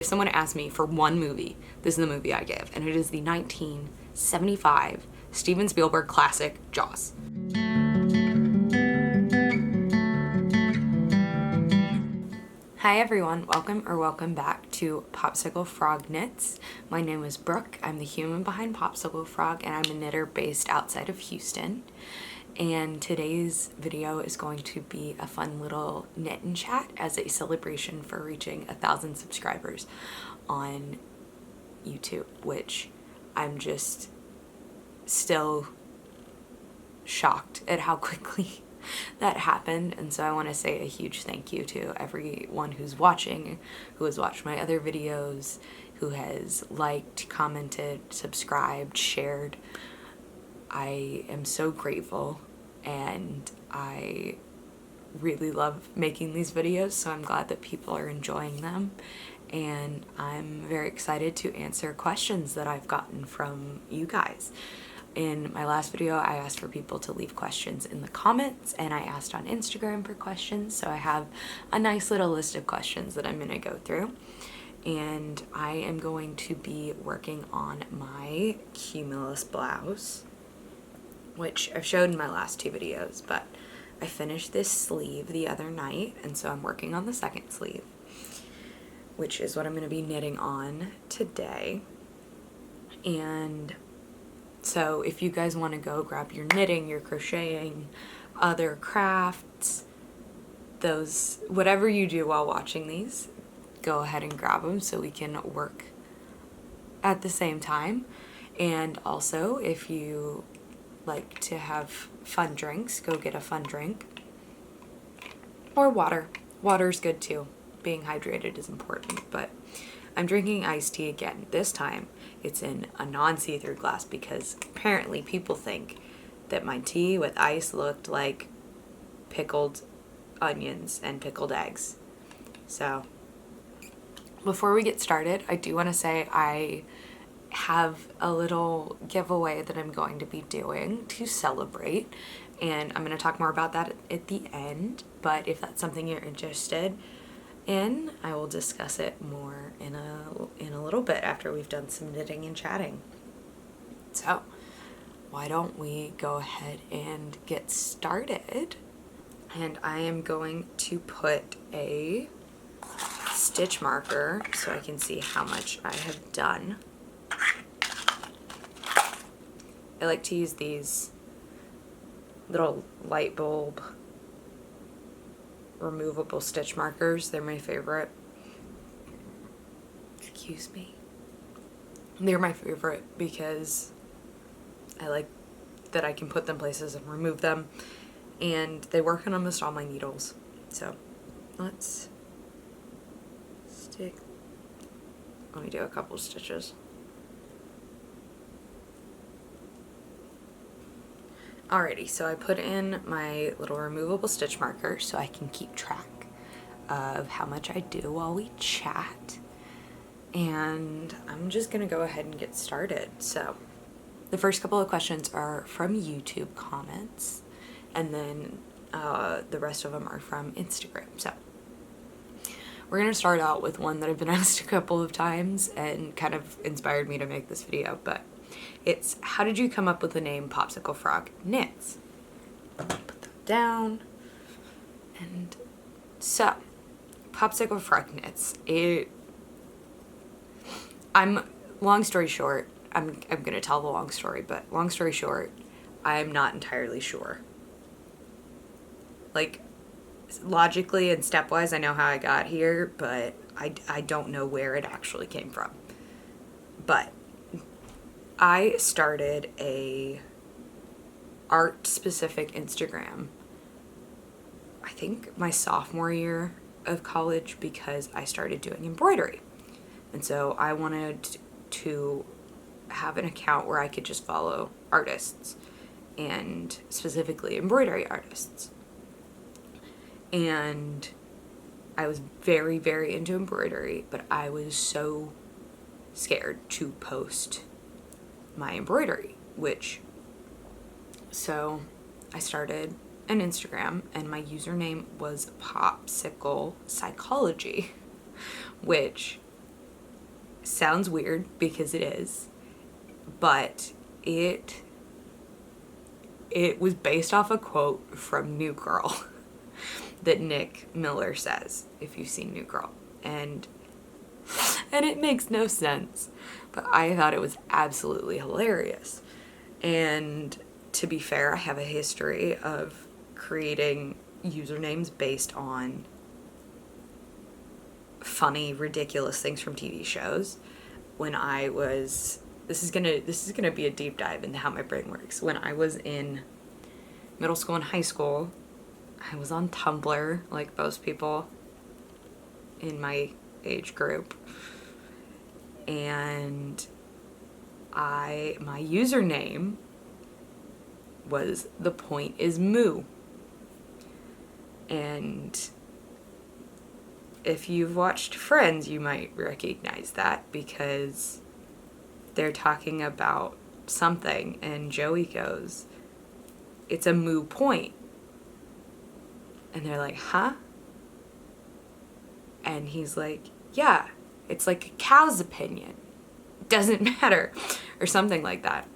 If someone asked me for one movie, this is the movie I give, and it is the 1975 Steven Spielberg classic, Jaws. Hi everyone, welcome back to Popsicle-Frog Knits. My name is Brooke, I'm the human behind Popsicle-Frog, and I'm a knitter based outside of Houston. And today's video is going to be a fun little knit and chat as a celebration for reaching 1,000 subscribers on YouTube, which I'm just still shocked at how quickly that happened. And so I want to say a huge thank you to everyone who's watching, who has watched my other videos, who has liked, commented, subscribed, shared. I am so grateful, and I really love making these videos, so I'm glad that people are enjoying them, and I'm very excited to answer questions that I've gotten from you guys. In my last video, I asked for people to leave questions in the comments, and I asked on Instagram for questions, so I have a nice little list of questions that I'm going to go through. And I am going to be working on my Cumulus blouse, which I've showed in my last two videos, but I finished this sleeve the other night, and so I'm working on the second sleeve, which is what I'm going to be knitting on today. And so if you guys want to go grab your knitting, your crocheting, other crafts, those, whatever you do while watching these, go ahead and grab them so we can work at the same time. And also, if you like to have fun drinks, go get a fun drink. Or water. Water's good too. Being hydrated is important, but I'm drinking iced tea again. This time it's in a non-see-through glass because apparently people think that my tea with ice looked like pickled onions and pickled eggs. So before we get started, I do want to say I have a little giveaway that I'm going to be doing to celebrate, and I'm going to talk more about that at the end, but if that's something you're interested in, I will discuss it more in a little bit after we've done some knitting and chatting. So why don't we go ahead and get started? And I am going to put a stitch marker so I can see how much I have done. I like to use these little light bulb removable stitch markers. They're my favorite. Excuse me. They're my favorite because I like that I can put them places and remove them, and they work on almost all my needles. So let's stick. Let me do a couple stitches. Alrighty, so I put in my little removable stitch marker so I can keep track of how much I do while we chat. And I'm just gonna go ahead and get started. So the first couple of questions are from YouTube comments, and then the rest of them are from Instagram. So we're gonna start out with one that I've been asked a couple of times and kind of inspired me to make this video, but it's, how did you come up with the name Popsicle-Frog Knits? Put that down. And so, Popsicle-Frog Knits. Long story short, I'm gonna tell the long story, but long story short, I'm not entirely sure. Like, logically and stepwise, I know how I got here, but I don't know where it actually came from. But I started a art specific Instagram, I think my sophomore year of college, because I started doing embroidery. And so I wanted to have an account where I could just follow artists, and specifically embroidery artists. And I was very, very into embroidery, but I was so scared to post my embroidery, so I started an Instagram, and my username was Popsicle Psychology, which sounds weird because it is, but it was based off a quote from New Girl that Nick Miller says, if you've seen New Girl. And it makes no sense, but I thought it was absolutely hilarious. And to be fair, I have a history of creating usernames based on funny, ridiculous things from TV shows. When I was, this is gonna be a deep dive into how my brain works. When I was in middle school and high school, I was on Tumblr, like most people in my age group, and my username was "The point is moo." And if you've watched Friends, you might recognize that, because they're talking about something and Joey goes, "It's a moo point." And they're like, "Huh?" And he's like, "Yeah, it's like a cow's opinion. Doesn't matter," or something like that.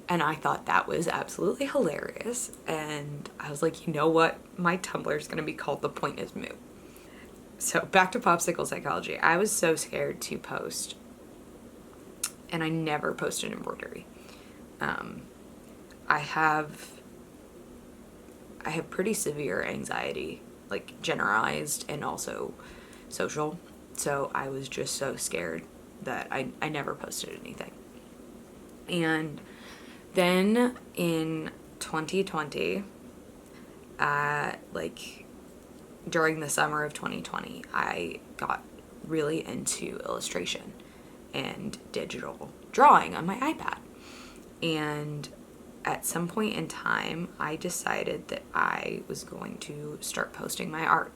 And I thought that was absolutely hilarious. And I was like, you know what? My Tumblr is going to be called "The Point is Moo." So back to popsicle psychology. I was so scared to post, and I never posted embroidery. I have pretty severe anxiety, like generalized and also social. So I was just so scared that I never posted anything. And then in 2020, like during the summer of 2020, I got really into illustration and digital drawing on my iPad. And at some point in time, I decided that I was going to start posting my art.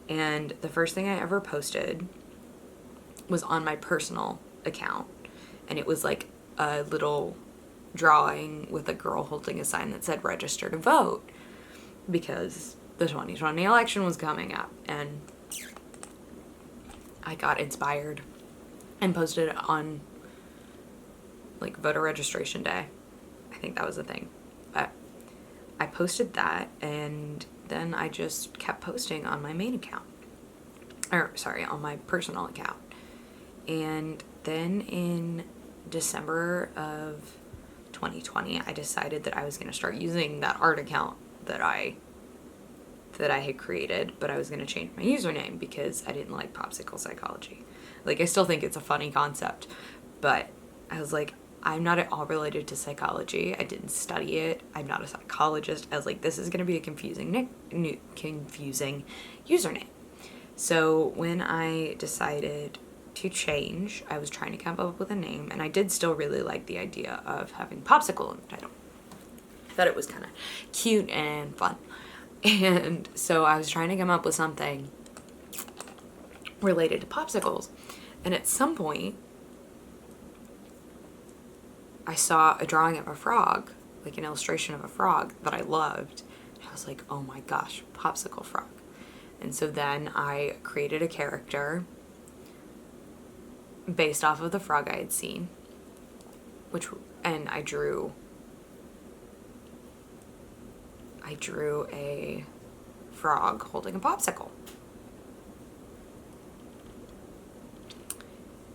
And the first thing I ever posted was on my personal account. And it was like a little drawing with a girl holding a sign that said "Register to vote," because the 2020 election was coming up. And I got inspired and posted it on like voter registration day. I think that was the thing. But I posted that, and then I just kept posting on my main account. On my personal account. And then in December of 2020, I decided that I was going to start using that art account that I had created, but I was going to change my username because I didn't like popsicle psychology. Like, I still think it's a funny concept, but I was like, I'm not at all related to psychology. I didn't study it. I'm not a psychologist. I was like, this is going to be a confusing username. So when I decided to change, I was trying to come up with a name, and I did still really like the idea of having popsicle in the title. I thought it was kind of cute and fun. And so I was trying to come up with something related to popsicles. And at some point, I saw a drawing of a frog, like an illustration of a frog that I loved. And I was like, oh my gosh, popsicle frog. And so then I created a character based off of the frog I had seen, and I drew a frog holding a popsicle.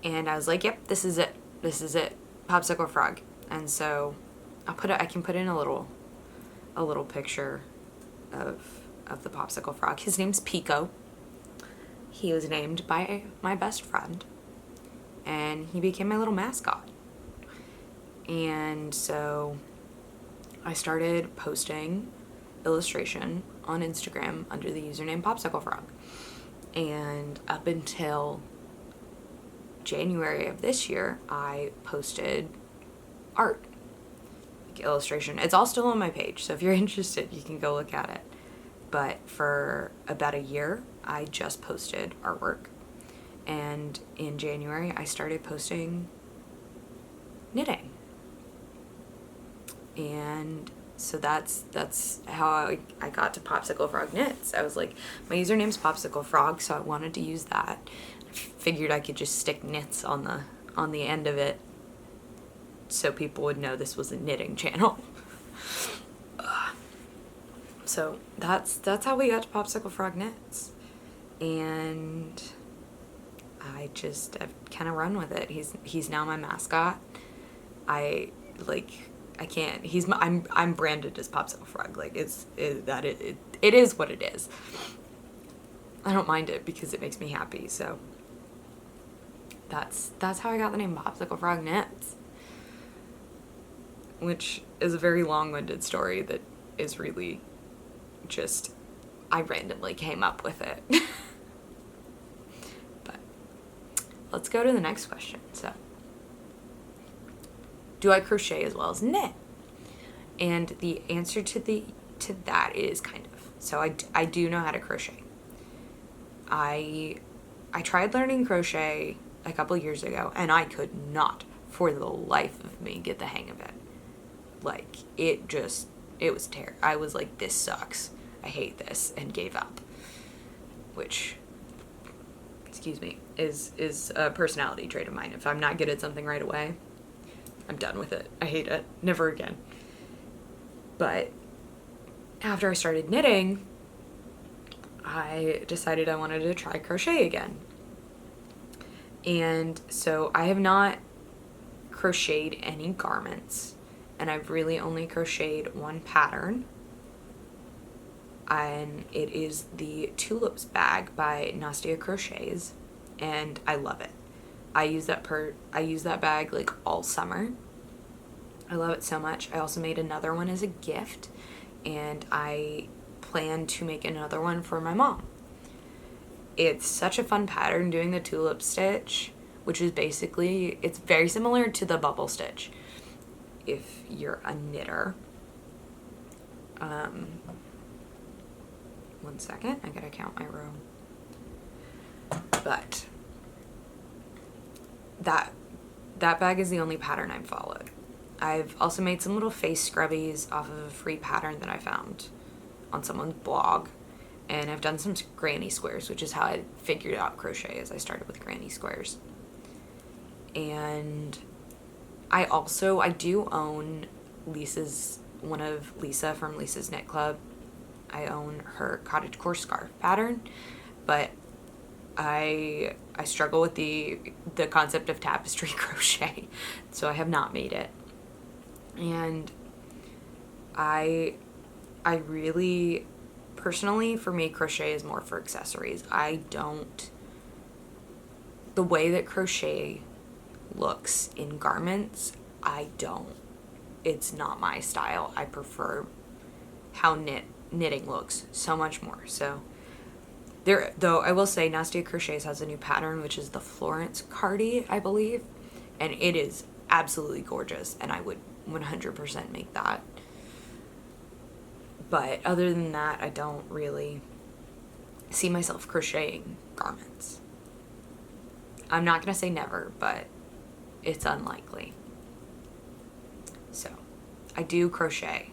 And I was like, yep, this is it, popsicle frog. And so I can put in a little picture of the popsicle frog. His name's Pico. He was named by my best friend, and he became my little mascot. And so I started posting illustration on Instagram under the username popsicle frog. And up until January of this year, I posted art, like illustration. It's all still on my page, so if you're interested, you can go look at it. But for about a year, I just posted artwork. And in January, I started posting knitting. And So that's how I got to Popsicle Frog Knits. I was like, my username's Popsicle Frog, so I wanted to use that. Figured I could just stick knits on the end of it so people would know this was a knitting channel. So that's how we got to Popsicle Frog Knits. And I've kind of run with it. He's now my mascot. I'm branded as Popsicle Frog. Like it is what it is. I don't mind it because it makes me happy. So that's how I got the name Popsicle Frog Knits, which is a very long-winded story that is really just, I randomly came up with it. But let's go to the next question. So, do I crochet as well as knit? And the answer to that is kind of. So I do know how to crochet. I tried learning crochet a couple years ago, and I could not, for the life of me, get the hang of it. Like, it was terrible. I was like, this sucks. I hate this, and gave up. Which, excuse me, is a personality trait of mine. If I'm not good at something right away, I'm done with it. I hate it. Never again. But after I started knitting, I decided I wanted to try crochet again. And so I have not crocheted any garments, and I've really only crocheted one pattern, and it is the Tulips bag by Nastia Crochets, and I love it. I use that bag like all summer. I love it so much. I also made another one as a gift, and I plan to make another one for my mom. It's such a fun pattern doing the tulip stitch, which is basically, it's very similar to the bubble stitch if you're a knitter. One second, I gotta count my row. But that bag is the only pattern I've followed. I've also made some little face scrubbies off of a free pattern that I found on someone's blog. And I've done some granny squares, which is how I figured out crochet, as I started with granny squares. And I do own one of Lisa from Lisa's Knit Club. I own her cottagecore scarf pattern, but I struggle with the concept of tapestry crochet, so I have not made it. And I really, personally, for me, crochet is more for accessories. The way that crochet looks in garments, it's not my style. I prefer how knitting looks so much more. So though I will say Nastia Crochets has a new pattern, which is the Florence Cardi, I believe, and it is absolutely gorgeous, and I would 100% make that. But other than that, I don't really see myself crocheting garments. I'm not going to say never, but it's unlikely. So, I do crochet.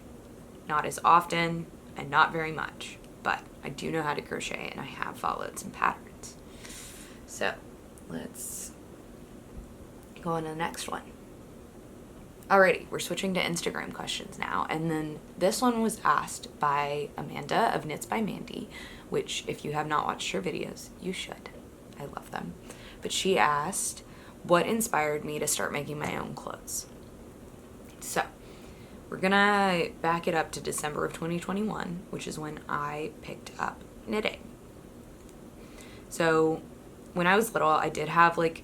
Not as often and not very much, but I do know how to crochet, and I have followed some patterns. So, let's go on to the next one. Alrighty, we're switching to Instagram questions now, and then this one was asked by Amanda of Knits by Mandy, which if you have not watched her videos, you should. I love them. But she asked, what inspired me to start making my own clothes? So, we're gonna back it up to December of 2021, which is when I picked up knitting. So, when I was little, I did have like,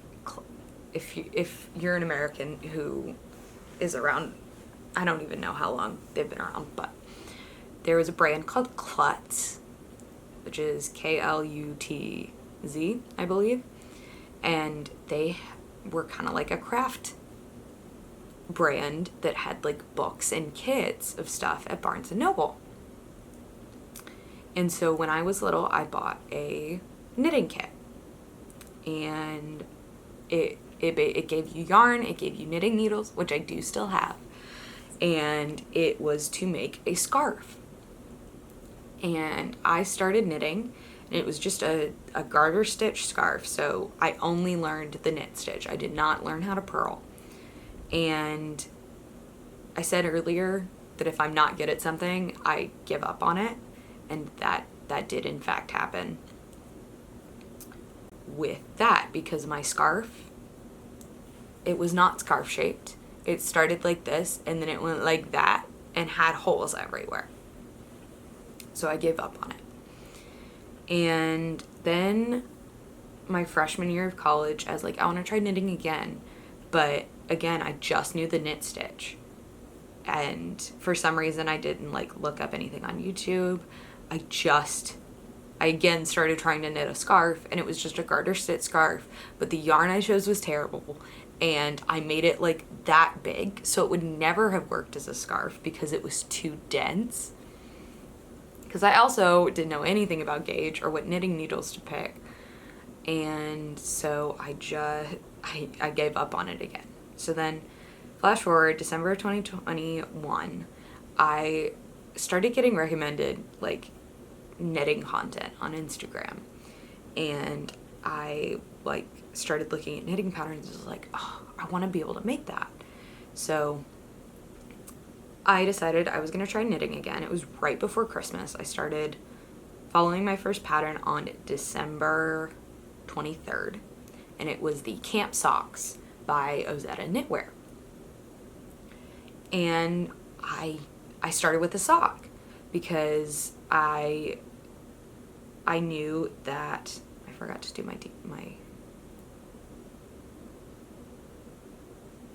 if you're an American who is around, I don't even know how long they've been around, but there was a brand called Klutz, which is Klutz, I believe, and they were kind of like a craft brand that had like books and kits of stuff at Barnes & Noble. And so when I was little, I bought a knitting kit, and it gave you yarn, it gave you knitting needles, which I do still have, and it was to make a scarf. And I started knitting, and it was just a garter stitch scarf, so I only learned the knit stitch. I did not learn how to purl. And I said earlier that if I'm not good at something, I give up on it, and that did in fact happen with that, because my scarf, it was not scarf shaped. It started like this, and then it went like that and had holes everywhere. So I gave up on it. And then my freshman year of college, I was like, I want to try knitting again. But again, I just knew the knit stitch. And for some reason, I didn't like look up anything on YouTube. I again started trying to knit a scarf, and it was just a garter stitch scarf, but the yarn I chose was terrible, and I made it like that big, so it would never have worked as a scarf because it was too dense. Because I also didn't know anything about gauge or what knitting needles to pick, and so I gave up on it again. So then flash forward December of 2021, I started getting recommended like knitting content on Instagram, and I like started looking at knitting patterns and was like, oh, I want to be able to make that. So I decided I was going to try knitting again. It was right before Christmas. I started following my first pattern on December 23rd, and it was the Camp Socks by Ozetta Knitwear. And I started with a sock because I knew that I forgot to do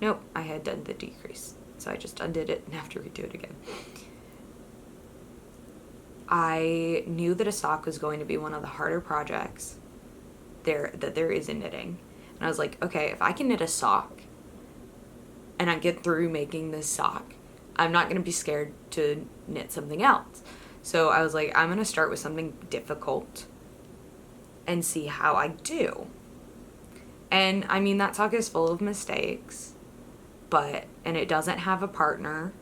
nope, I had done the decrease, so I just undid it and have to redo it again. I knew that a sock was going to be one of the harder projects that there is in knitting, and I was like, okay, if I can knit a sock and I get through making this sock, I'm not going to be scared to knit something else. So I was like, I'm going to start with something difficult and see how I do. And I mean, that sock is full of mistakes, and it doesn't have a partner.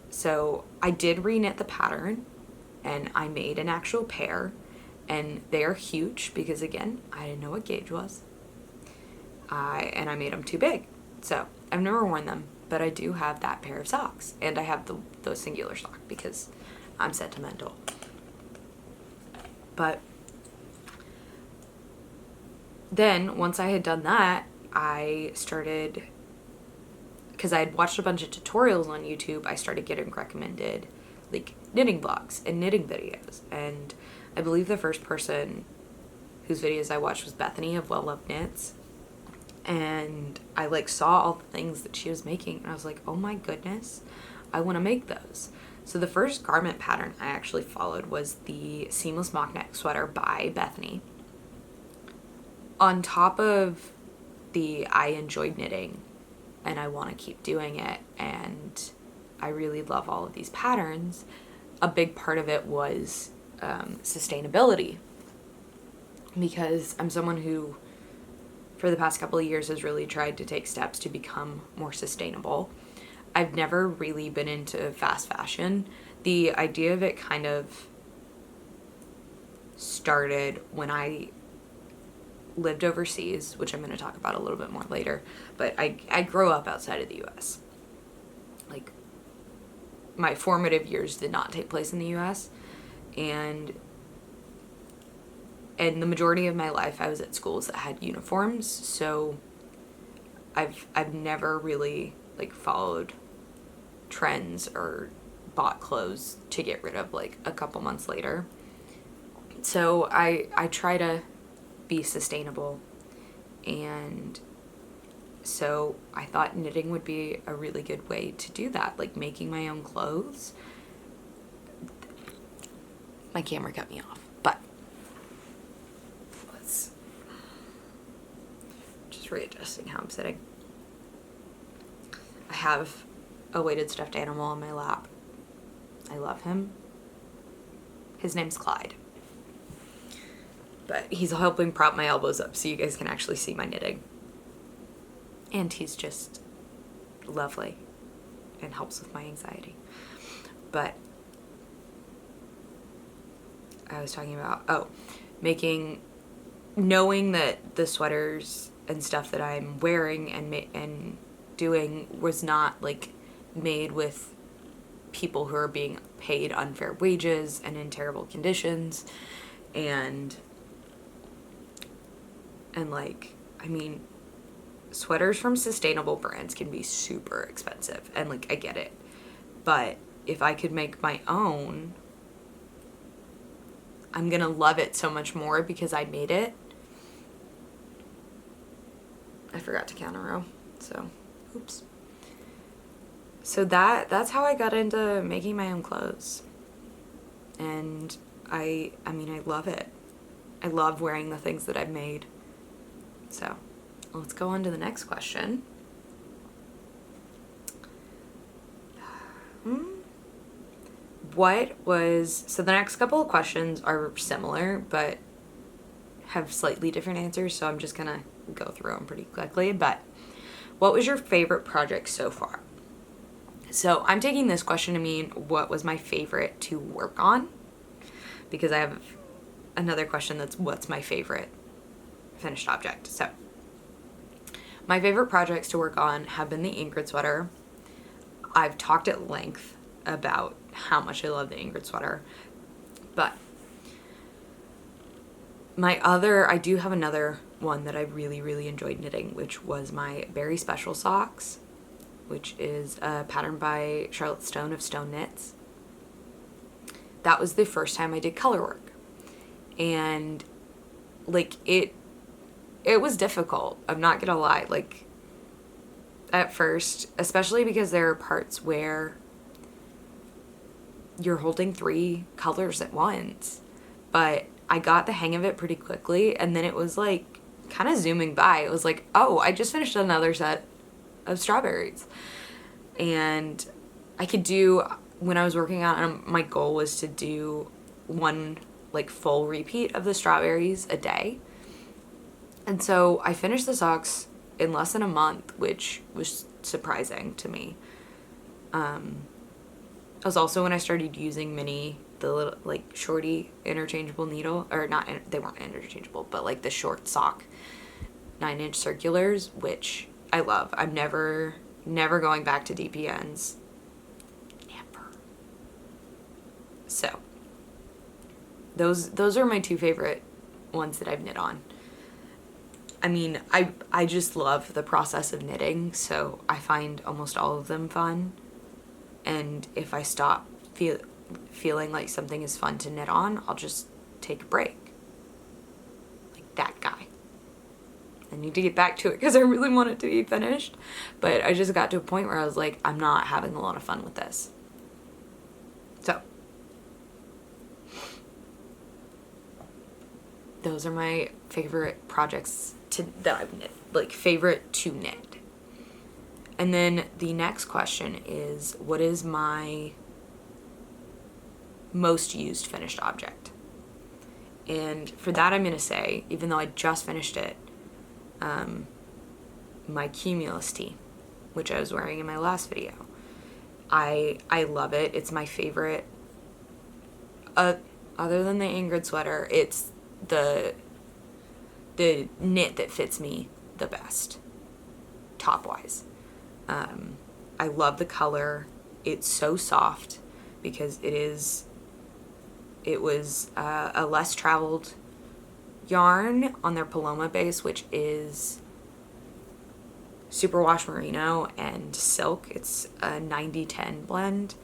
So I did reknit the pattern, and I made an actual pair, and they are huge because, again, I didn't know what gauge was. And I made them too big. So I've never worn them, but I do have that pair of socks, and I have the singular sock because I'm sentimental. But then once I had done that, I started, because I had watched a bunch of tutorials on YouTube, I started getting recommended like knitting blogs and knitting videos. And I believe the first person whose videos I watched was Bethany of Well Loved Knits. And I like saw all the things that she was making, and I was like, oh my goodness, I want to make those. So the first garment pattern I actually followed was the seamless mock neck sweater by Bethany. On top of I enjoyed knitting and I want to keep doing it, and I really love all of these patterns, a big part of it was sustainability, because I'm someone who for the past couple of years has really tried to take steps to become more sustainable. I've never really been into fast fashion. The idea of it kind of started when I lived overseas, which I'm going to talk about a little bit more later, but I grew up outside of the US. Like, my formative years did not take place in the US, and the majority of my life I was at schools that had uniforms, so I've never really like followed trends or bought clothes to get rid of like a couple months later. So I try to be sustainable, and so I thought knitting would be a really good way to do that, like making my own clothes. My camera cut me off, but let's just readjusting how I'm sitting. I have a weighted stuffed animal on my lap. I love him. His name's Clyde. But he's helping prop my elbows up so you guys can actually see my knitting. And he's just lovely. and helps with my anxiety. But I was talking about, knowing that the sweaters and stuff that I'm wearing and doing was not like made with people who are being paid unfair wages and in terrible conditions, and like, I mean, sweaters from sustainable brands can be super expensive, and like, I get it, but if I could make my own, I'm gonna love it so much more because I made it. I forgot to count a row, so oops. So that's how I got into making my own clothes. And I mean, I love it. I love wearing the things that I've made. So let's go on to the next question. So the next couple of questions are similar, but have slightly different answers, so I'm just gonna go through them pretty quickly. But what was your favorite project so far? So I'm taking this question to mean what was my favorite to work on, because I have another question that's what's my favorite finished object. So my favorite projects to work on have been the Ingrid sweater. I've talked at length about how much I love the Ingrid sweater, but I do have another one that I really, really enjoyed knitting, which was my Berry Special socks, which is a pattern by Charlotte Stone of Stone Knits. That was the first time I did color work, and like it was difficult. I'm not gonna lie. Like at first, especially because there are parts where you're holding 3 colors at once, but I got the hang of it pretty quickly, and then it was like kind of zooming by. It was like, oh, I just finished another set of strawberries. And I could do, when I was working on, my goal was to do one like full repeat of the strawberries a day. And so I finished the socks in less than a month, which was surprising to me. It was also when I started using the little like shorty interchangeable needle, or not, they weren't interchangeable, but like the short sock 9-inch circulars, which I love. I'm never going back to DPNs. Never. So those are my 2 favorite ones that I've knit on. I mean, I just love the process of knitting, so I find almost all of them fun. And if I stop feeling like something is fun to knit on, I'll just take a break. Like that guy. I need to get back to it because I really want it to be finished. But I just got to a point where I was like, I'm not having a lot of fun with this. So those are my favorite projects that I've knit, like favorite to knit. And then the next question is, what is my most used finished object? And for that, I'm going to say, even though I just finished it, my Cumulus tee, which I was wearing in my last video. I love it. It's my favorite. Other than the Ingrid sweater, it's the knit that fits me the best, top-wise. I love the color. It's so soft because it was a less traveled yarn on their Paloma base, which is superwash merino and silk. It's a 90-10 blend,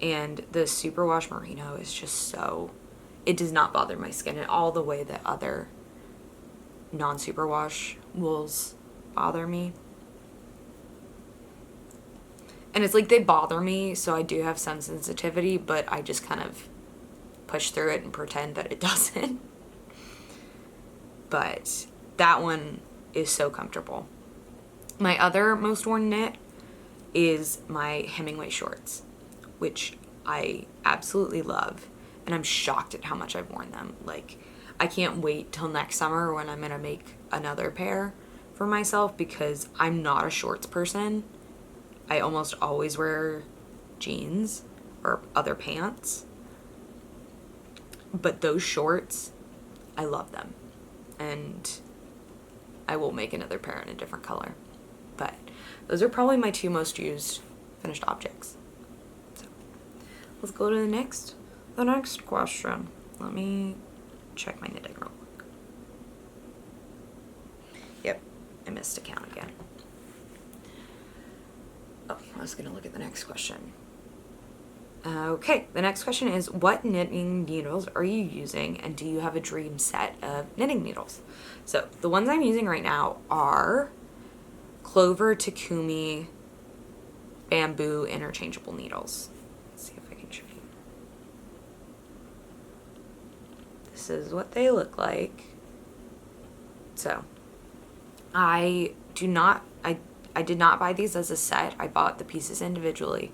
and the superwash merino is just it does not bother my skin in all the way that other non-superwash wools bother me. And it's like they bother me, so I do have some sensitivity, but I just kind of push through it and pretend that it doesn't. But that one is so comfortable. My other most worn knit is my Hemingway shorts, which I absolutely love, and I'm shocked at how much I've worn them. Like, I can't wait till next summer when I'm gonna make another pair for myself, because I'm not a shorts person. I almost always wear jeans or other pants. But those shorts, I love them. And I will make another pair in a different color. But those are probably my two most used finished objects. So let's go to the next question. Let me check my knitting real quick. Yep, I missed a count again. Oh, I was gonna look at the next question. Okay, the next question is, what knitting needles are you using, and do you have a dream set of knitting needles? So the ones I'm using right now are Clover Takumi bamboo interchangeable needles. Let's see if I can show you. This is what they look like. So I did not buy these as a set. I bought the pieces individually.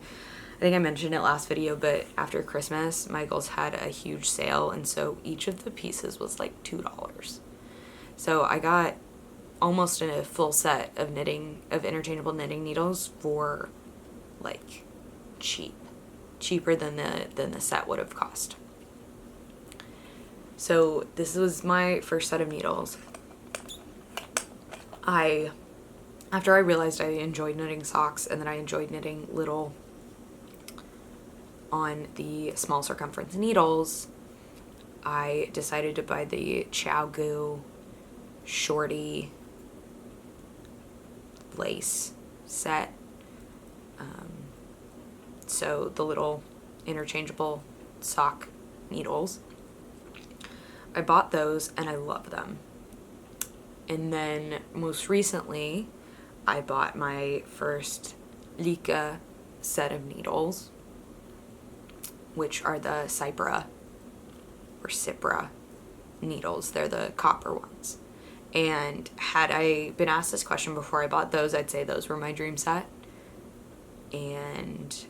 I think I mentioned it last video, but after Christmas, Michael's had a huge sale, and so each of the pieces was like $2. So I got almost a full set of interchangeable knitting needles for like cheaper than the set would have cost. So this was my first set of needles. After I realized I enjoyed knitting socks and that I enjoyed knitting little on the small circumference needles, I decided to buy the ChiaoGoo shorty lace set. So the little interchangeable sock needles. I bought those and I love them. And then most recently, I bought my first Lika set of needles, which are the Cypra or Cipra needles. They're the copper ones. And had I been asked this question before I bought those, I'd say those were my dream set. And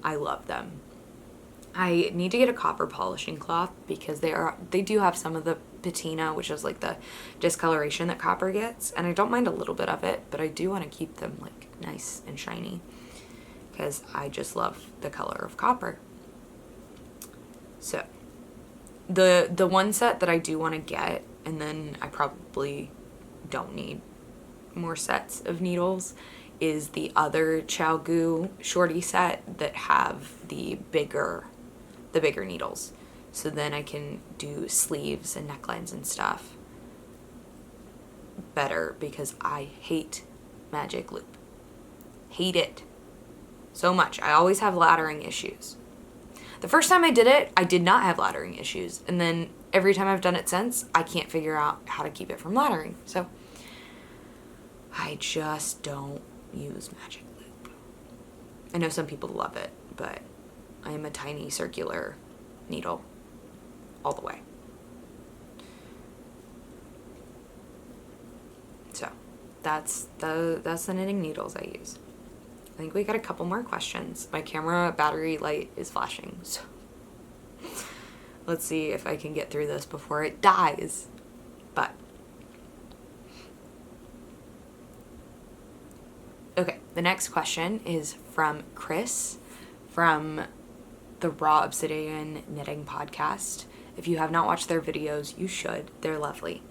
I love them. I need to get a copper polishing cloth because they do have some of the patina, which is like the discoloration that copper gets, and I don't mind a little bit of it, but I do want to keep them like nice and shiny because I just love the color of copper. So the one set that I do want to get, and then I probably don't need more sets of needles, is the other ChiaoGoo shorty set that have the bigger needles. So then I can do sleeves and necklines and stuff better because I hate magic loop. Hate it so much. I always have laddering issues. The first time I did it, I did not have laddering issues. And then every time I've done it since, I can't figure out how to keep it from laddering. So I just don't use magic loop. I know some people love it, but I am a tiny circular needle all the way. So that's the knitting needles I use. I think we got a couple more questions. My camera battery light is flashing, so let's see if I can get through this before it dies. But okay, the next question is from Chris from the Raw Obsidian Knitting Podcast. If you have not watched their videos, you should. They're lovely.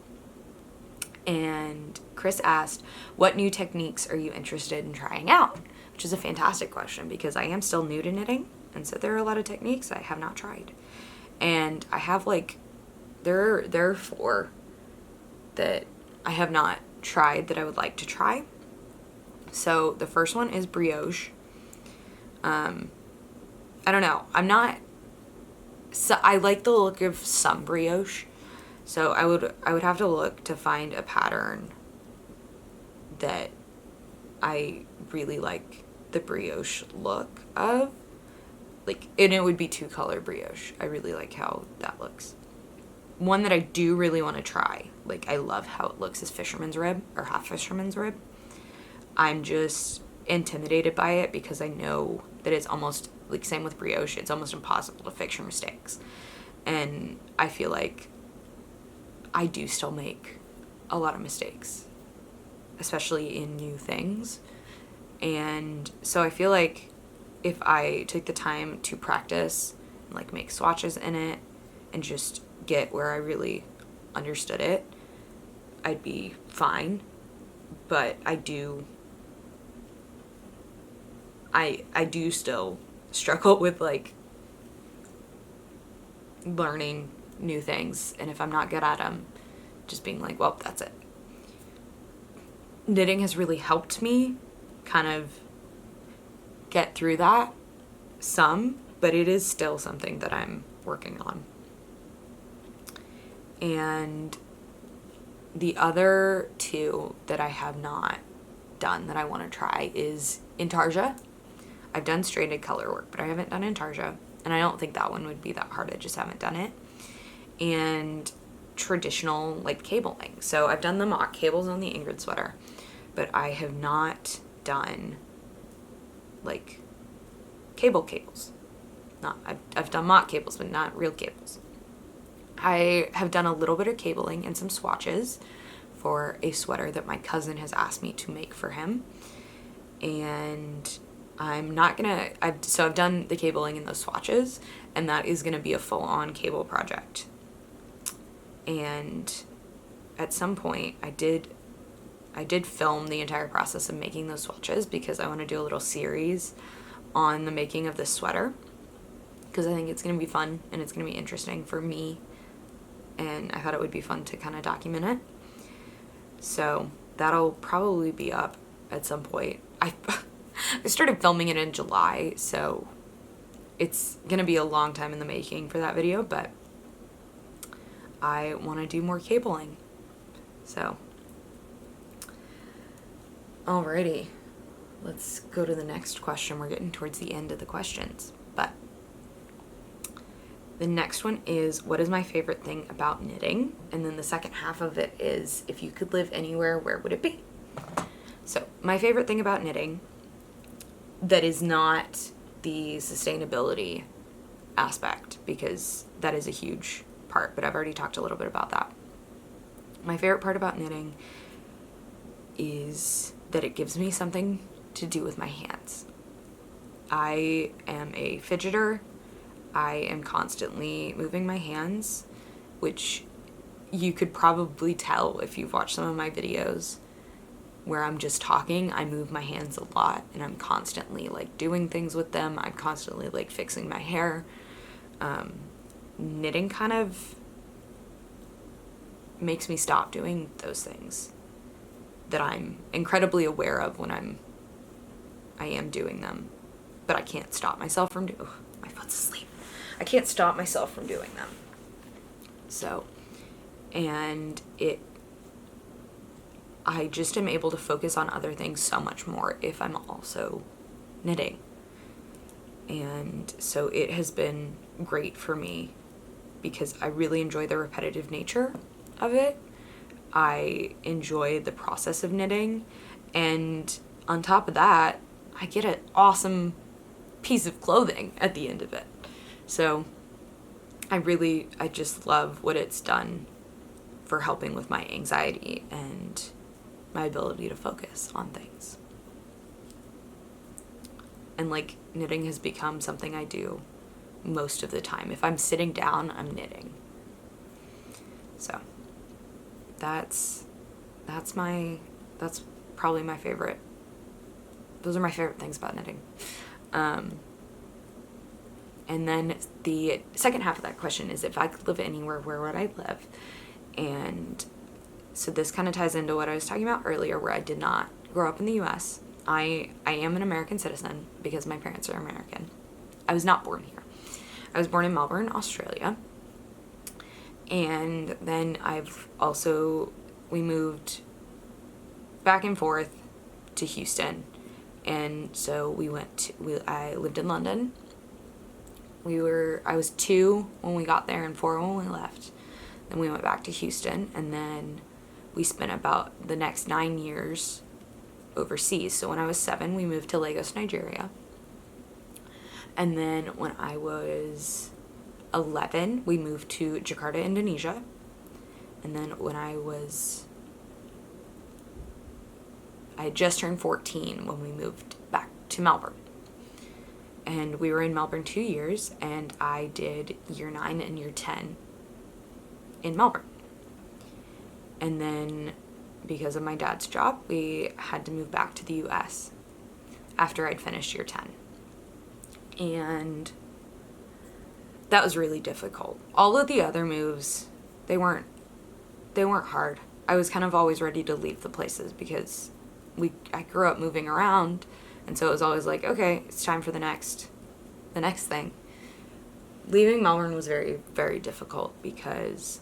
And Chris asked, what new techniques are you interested in trying out? Which is a fantastic question because I am still new to knitting, and so there are a lot of techniques I have not tried. And I have there are 4 that I have not tried that I would like to try. So the first one is brioche. I don't know. I like the look of some brioche. So I would have to look to find a pattern that I really like the brioche look of. And it would be 2-color brioche. I really like how that looks. One that I do really want to try, I love how it looks, is fisherman's rib or half fisherman's rib. I'm just intimidated by it because I know that it's almost same with brioche, it's almost impossible to fix your mistakes. And I feel like I do still make a lot of mistakes, especially in new things. And so I feel like if I took the time to practice, like make swatches in it and just get where I really understood it, I'd be fine. But I do still struggle with like learning new things, and if I'm not good at them, just being like, well, that's it. Knitting has really helped me kind of get through that some, but it is still something that I'm working on. And the other two that I have not done that I want to try is intarsia. I've done stranded color work, but I haven't done intarsia, and I don't think that one would be that hard. I just haven't done it. And traditional like cabling. So I've done the mock cables on the Ingrid sweater, but I have not done like cables. I've done mock cables, but not real cables. I have done a little bit of cabling and some swatches for a sweater that my cousin has asked me to make for him. And I'm not gonna, I've done the cabling and those swatches, and that is gonna be a full-on cable project. And at some point I did film the entire process of making those swatches because I want to do a little series on the making of this sweater, because I think it's going to be fun and it's going to be interesting for me, and I thought it would be fun to kind of document it. So that'll probably be up at some point. I started filming it in July, so it's going to be a long time in the making for that video, but I want to do more cabling. So, alrighty, let's go to the next question. We're getting towards the end of the questions, but the next one is, what is my favorite thing about knitting? And then the second half of it is, if you could live anywhere, where would it be? So, my favorite thing about knitting that is not the sustainability aspect, because that is a huge part, but I've already talked a little bit about that. My favorite part about knitting is that it gives me something to do with my hands. I am a fidgeter. I am constantly moving my hands, which you could probably tell if you've watched some of my videos where I'm just talking. I move my hands a lot, and I'm constantly like doing things with them. I'm constantly like fixing my hair. Knitting kind of makes me stop doing those things that I'm incredibly aware of when I am doing them, but I can't stop myself from doing. My foot's asleep. I can't stop myself from doing them. So, and I just am able to focus on other things so much more if I'm also knitting. And so it has been great for me because I really enjoy the repetitive nature of it. I enjoy the process of knitting, and on top of that, I get an awesome piece of clothing at the end of it. So I just love what it's done for helping with my anxiety and my ability to focus on things. And like, knitting has become something I do most of the time. If I'm sitting down, I'm knitting. So that's probably my favorite. Those are my favorite things about knitting. And then the second half of that question is, if I could live anywhere, where would I live? And so this kind of ties into what I was talking about earlier, where I did not grow up in the US. I am an American citizen because my parents are American. I was not born here. I was born in Melbourne, Australia. And then we moved back and forth to Houston. And so I lived in London. I was 2 when we got there and 4 when we left. Then we went back to Houston, and then we spent about the next 9 years overseas. So when I was 7, we moved to Lagos, Nigeria. And then when I was 11, we moved to Jakarta, Indonesia. And then when I was I had just turned 14 when we moved back to Melbourne. And we were in Melbourne 2 years, and I did year 9 and year 10 in Melbourne. And then because of my dad's job, we had to move back to the US after I'd finished year 10. And that was really difficult. All of the other moves, they weren't hard. I was kind of always ready to leave the places because I grew up moving around, and so it was always like, okay, it's time for the next thing. Leaving Melbourne was very, very difficult because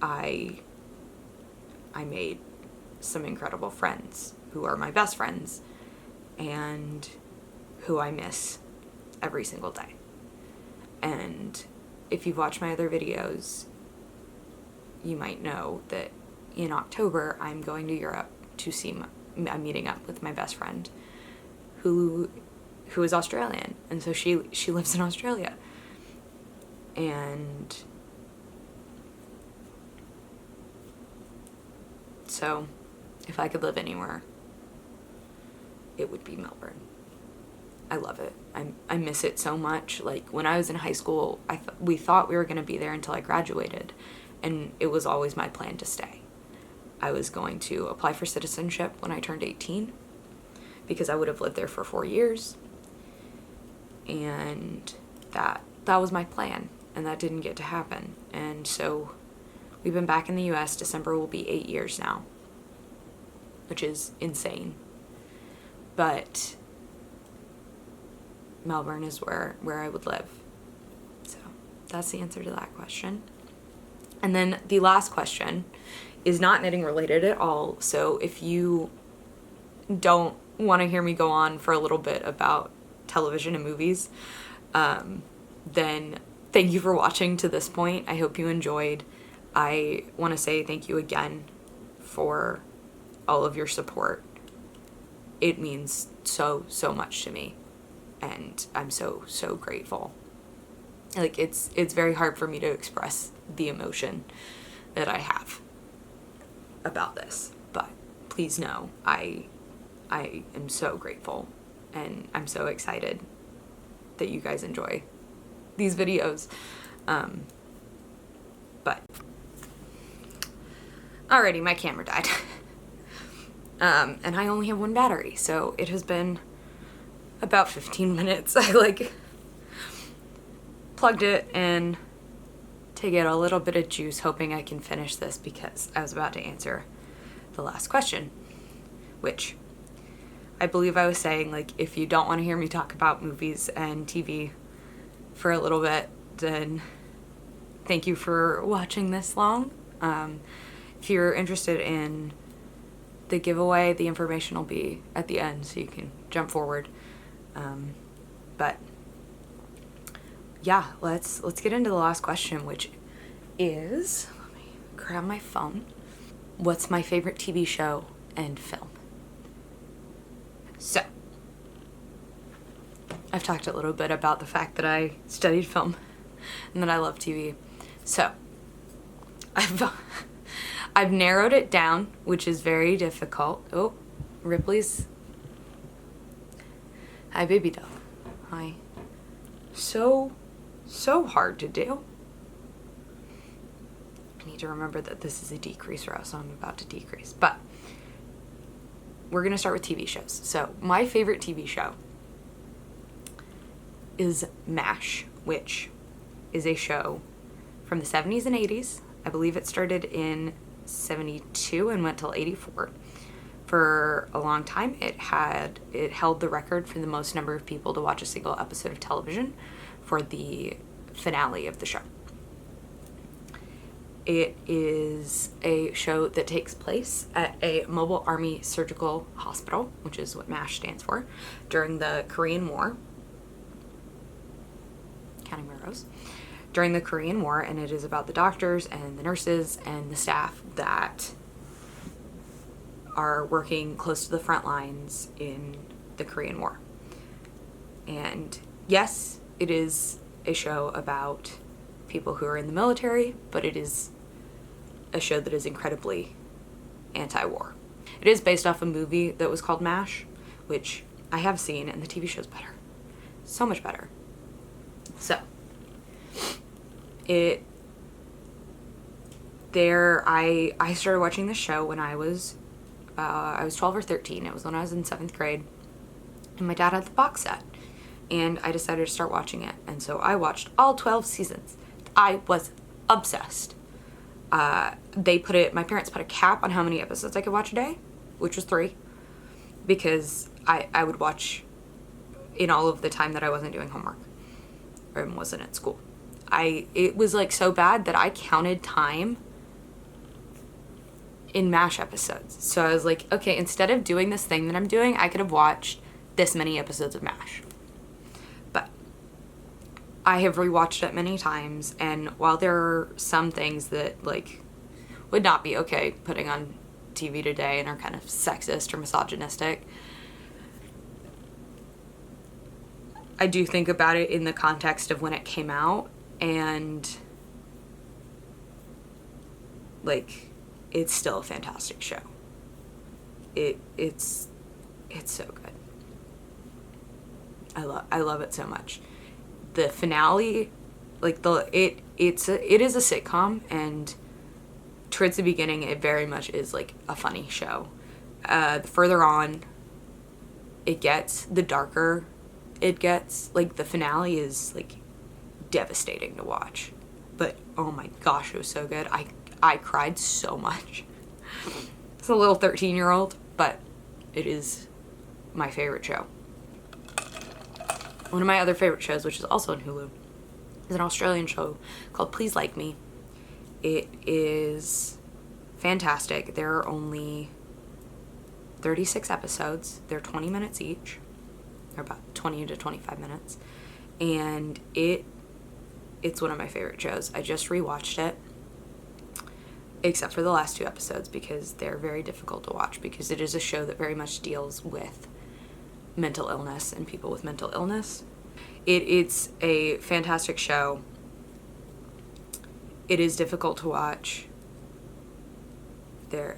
I made some incredible friends who are my best friends and who I miss every single day. And if you've watched my other videos, you might know that in October I'm going to Europe to I'm meeting up with my best friend who is Australian, and so she lives in Australia. And so if I could live anywhere, it would be Melbourne. I love it. I miss it so much. Like when I was in high school, we thought we were going to be there until I graduated, and it was always my plan to stay. I was going to apply for citizenship when I turned 18 because I would have lived there for 4 years, and that was my plan, and that didn't get to happen. And so we've been back in the US. December will be 8 years now, which is insane. But Melbourne is where I would live. So that's the answer to that question. And then the last question is not knitting related at all. So if you don't want to hear me go on for a little bit about television and movies, then thank you for watching to this point. I hope you enjoyed. I want to say thank you again for all of your support. It means so much to me, and I'm so grateful. Like it's very hard for me to express the emotion that I have about this, but please know I am so grateful, and I'm so excited that you guys enjoy these videos. But alrighty, my camera died. And I only have one battery, so it has been about 15 minutes. I plugged it in to get a little bit of juice, hoping I can finish this because I was about to answer the last question, which I believe I was saying, like, if you don't want to hear me talk about movies and TV for a little bit, then thank you for watching this long. If you're interested in the giveaway, the information will be at the end, so you can jump forward. But yeah, let's get into the last question, which is, let me grab my phone. What's my favorite TV show and film? So, I've talked a little bit about the fact that I studied film and that I love TV. So, I've narrowed it down, which is very difficult. Oh, Ripley's. Hi, baby doll. Hi. So hard to do. I need to remember that this is a decrease row, so I'm about to decrease. But we're going to start with TV shows. So my favorite TV show is MASH, which is a show from the 70s and 80s. I believe it started in 72 and went till 84. For a long time, it held the record for the most number of people to watch a single episode of television for the finale of the show. It is a show that takes place at a mobile army surgical hospital, which is what MASH stands for, during the Korean War. Counting my rows. During the Korean War, and it is about the doctors and the nurses and the staff that are working close to the front lines in the Korean War. And yes, it is a show about people who are in the military, but it is a show that is incredibly anti-war. It is based off a movie that was called MASH, which I have seen, and the TV show's better. So much better. So, I started watching this show when I was 12 or 13. It was when I was in 7th grade, and my dad had the box set, and I decided to start watching it, and so I watched all 12 seasons. I was obsessed. My parents put a cap on how many episodes I could watch a day, which was 3, because I would watch in all of the time that I wasn't doing homework or wasn't at school. It was like so bad that I counted time in MASH episodes. So I was like, okay, instead of doing this thing that I'm doing, I could have watched this many episodes of MASH. But I have rewatched it many times, and while there are some things that like would not be okay putting on TV today and are kind of sexist or misogynistic, I do think about it in the context of when it came out, and like it's still a fantastic show. It's so good. I love it so much. The finale, like it is a sitcom, and towards the beginning it very much is like a funny show. The further on it gets, the darker it gets. Like the finale is like devastating to watch, but oh my gosh, it was so good. I cried so much. It's a little 13-year-old, but it is my favorite show. One of my other favorite shows, which is also on Hulu, is an Australian show called Please Like Me. It is fantastic. There are only 36 episodes. They're 20 minutes each. They're about 20 to 25 minutes. And it's one of my favorite shows. I just rewatched it, except for the last 2 episodes, because they're very difficult to watch, because it is a show that very much deals with mental illness and people with mental illness. It's a fantastic show. It is difficult to watch. The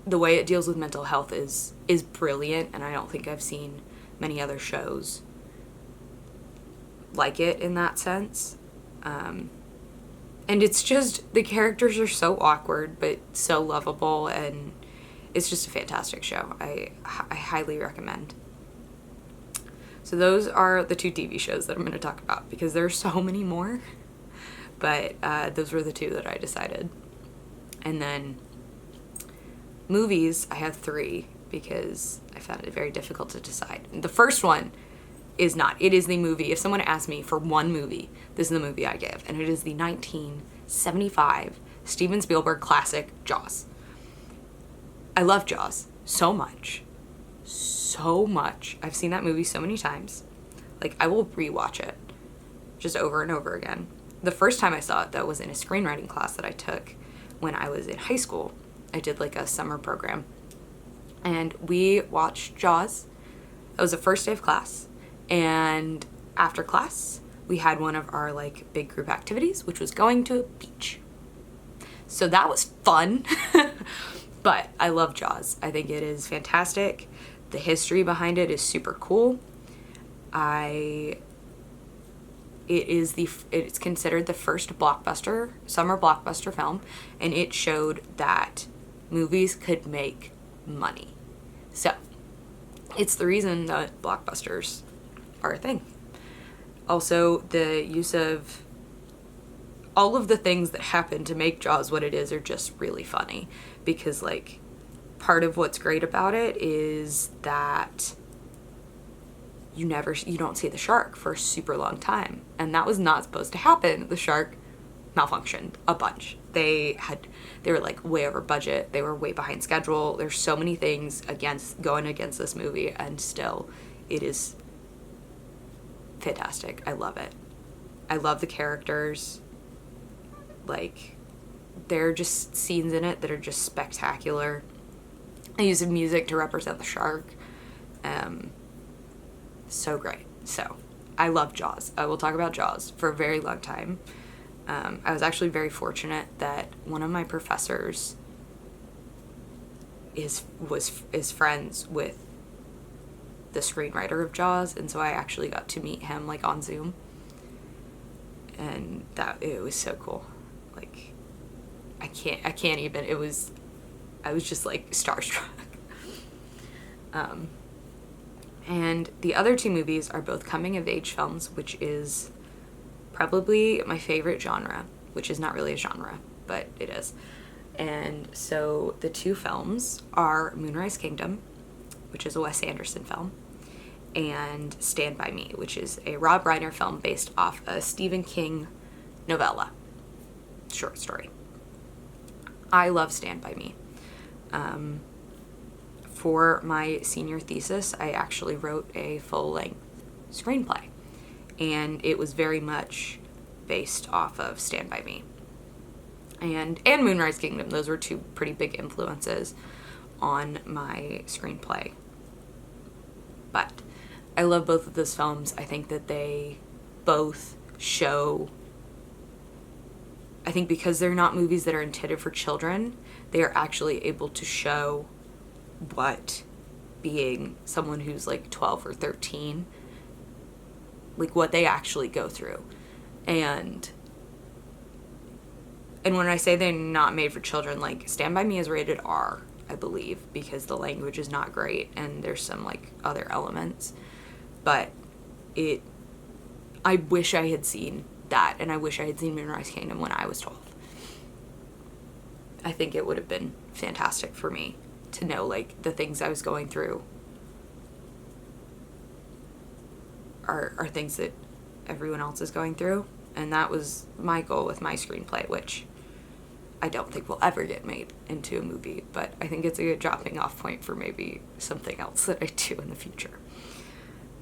way it deals with mental health is brilliant, and I don't think I've seen many other shows like it in that sense. And it's just, the characters are so awkward but so lovable, and it's just a fantastic show. I highly recommend. So those are the 2 TV shows that I'm going to talk about, because there are so many more, but those were the 2 that I decided. And then movies, I have 3, because I found it very difficult to decide. The first one is not. It is the movie. If someone asked me for one movie, this is the movie I give, and it is the 1975 Steven Spielberg classic, Jaws. I love Jaws so much. So much. I've seen that movie so many times. Like, I will rewatch it just over and over again. The first time I saw it, though, was in a screenwriting class that I took when I was in high school. I did like a summer program, and we watched Jaws. It was the first day of class, and after class we had one of our like big group activities, which was going to a beach. So that was fun. But I love Jaws. I think it is fantastic. The history behind it is super cool. It's considered the first summer blockbuster film, and it showed that movies could make money. So it's the reason that blockbusters are a thing. Also, the use of all of the things that happen to make Jaws what it is are just really funny, because like part of what's great about it is that you don't see the shark for a super long time, and that was not supposed to happen. The shark malfunctioned a bunch. They were like way over budget. They were way behind schedule. There's so many things going against this movie, and still it is fantastic. I love it. I love the characters. Like, there are just scenes in it that are just spectacular. I use the music to represent the shark. So great. So I love Jaws. I will talk about Jaws for a very long time. I was actually very fortunate that one of my professors is friends with the screenwriter of Jaws, and so I actually got to meet him like on Zoom, and it was so cool. Like I can't even. I was just like starstruck. And the other two movies are both coming of age films, which is probably my favorite genre, which is not really a genre, but it is. And so the two films are Moonrise Kingdom, which is a Wes Anderson film, and Stand By Me, which is a Rob Reiner film based off a Stephen King novella, short story. I love Stand By Me. For my senior thesis, I actually wrote a full-length screenplay, and it was very much based off of Stand By Me. And Moonrise Kingdom, those were two pretty big influences on my screenplay. But I love both of those films. I think that they both show, I think because they're not movies that are intended for children, they are actually able to show what being someone who's like 12 or 13, like what they actually go through. And when I say they're not made for children, like Stand By Me is rated R, I believe, because the language is not great and there's some like other elements. But I wish I had seen that, and I wish I had seen Moonrise Kingdom when I was 12. I think it would have been fantastic for me to know like the things I was going through are things that everyone else is going through. And that was my goal with my screenplay, which I don't think will ever get made into a movie, but I think it's a good dropping off point for maybe something else that I do in the future.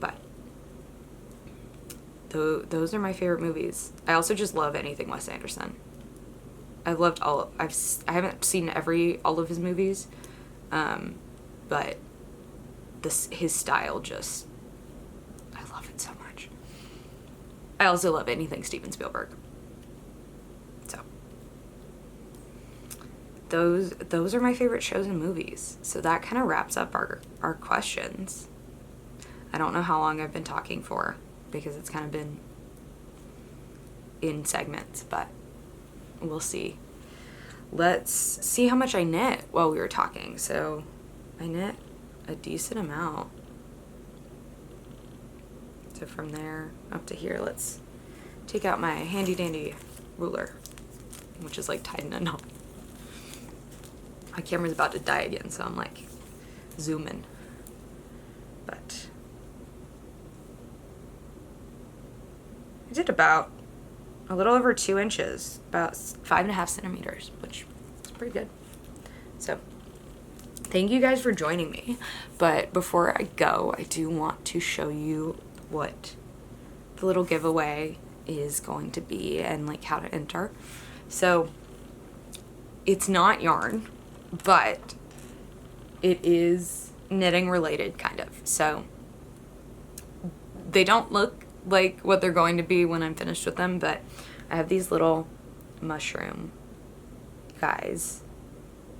But those are my favorite movies. I also just love anything Wes Anderson. I've loved I haven't seen all of his movies, but his style just, I love it so much. I also love anything Steven Spielberg. So those are my favorite shows and movies. So that kind of wraps up our questions. I don't know how long I've been talking for, because it's kind of been in segments, but we'll see. Let's see how much I knit while we were talking. So I knit a decent amount. So from there up to here, let's take out my handy dandy ruler, which is like tied in a knot. My camera's about to die again, so I'm like zooming. But I did about a little over 2 inches, about 5.5 centimeters, which is pretty good. So thank you guys for joining me. But before I go, I do want to show you what the little giveaway is going to be and like how to enter. So it's not yarn, but it is knitting related kind of. So they don't look like what they're going to be when I'm finished with them, but I have these little mushroom guys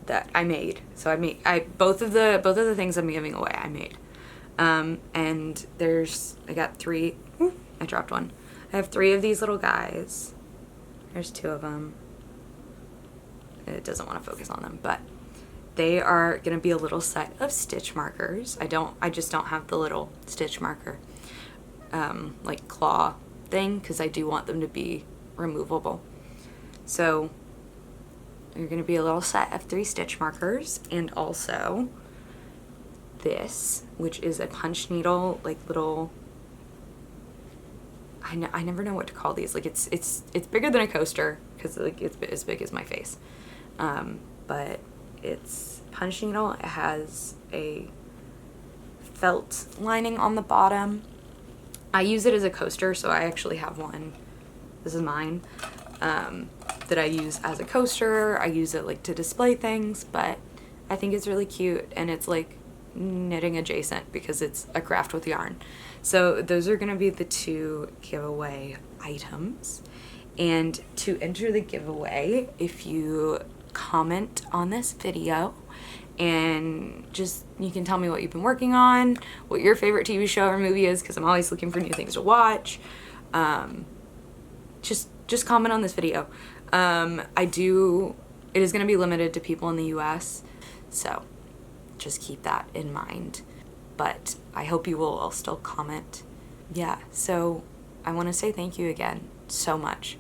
that I made. So I both of the things I'm giving away I made. And I got 3. I dropped one. I have 3 of these little guys. There's 2 of them. It doesn't want to focus on them, but they are going to be a little set of stitch markers. I just don't have the little stitch marker like claw thing, because I do want them to be removable. So you're going to be a little set of 3 stitch markers, and also this, which is a punch needle, like little, I never know what to call these. Like it's bigger than a coaster, because like it's as big as my face. But it's punch needle. It has a felt lining on the bottom. I use it as a coaster, so I actually have one. This is mine. That I use as a coaster. I use it like to display things, but I think it's really cute, and it's like knitting adjacent because it's a craft with yarn. So those are going to be the 2 giveaway items. And to enter the giveaway, if you comment on this video and just, you can tell me what you've been working on, what your favorite TV show or movie is, because I'm always looking for new things to watch. Just comment on this video. It is going to be limited to people in the US, so just keep that in mind. But I hope you will all still comment. Yeah, so I want to say thank you again so much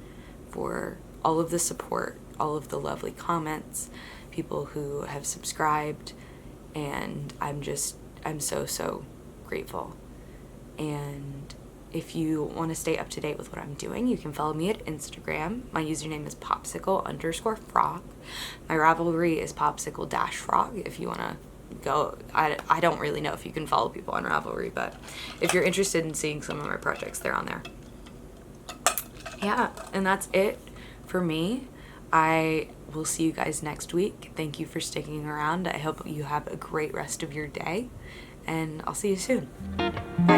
for all of the support, all of the lovely comments, people who have subscribed, and I'm so grateful. And if you want to stay up to date with what I'm doing, you can follow me at Instagram. My username is popsicle_frog. My Ravelry is popsicle-frog if you want to go. I don't really know if you can follow people on Ravelry, but if you're interested in seeing some of my projects, they're on there. Yeah, and that's it for me. I will see you guys next week. Thank you for sticking around. I hope you have a great rest of your day, and I'll see you soon. Bye.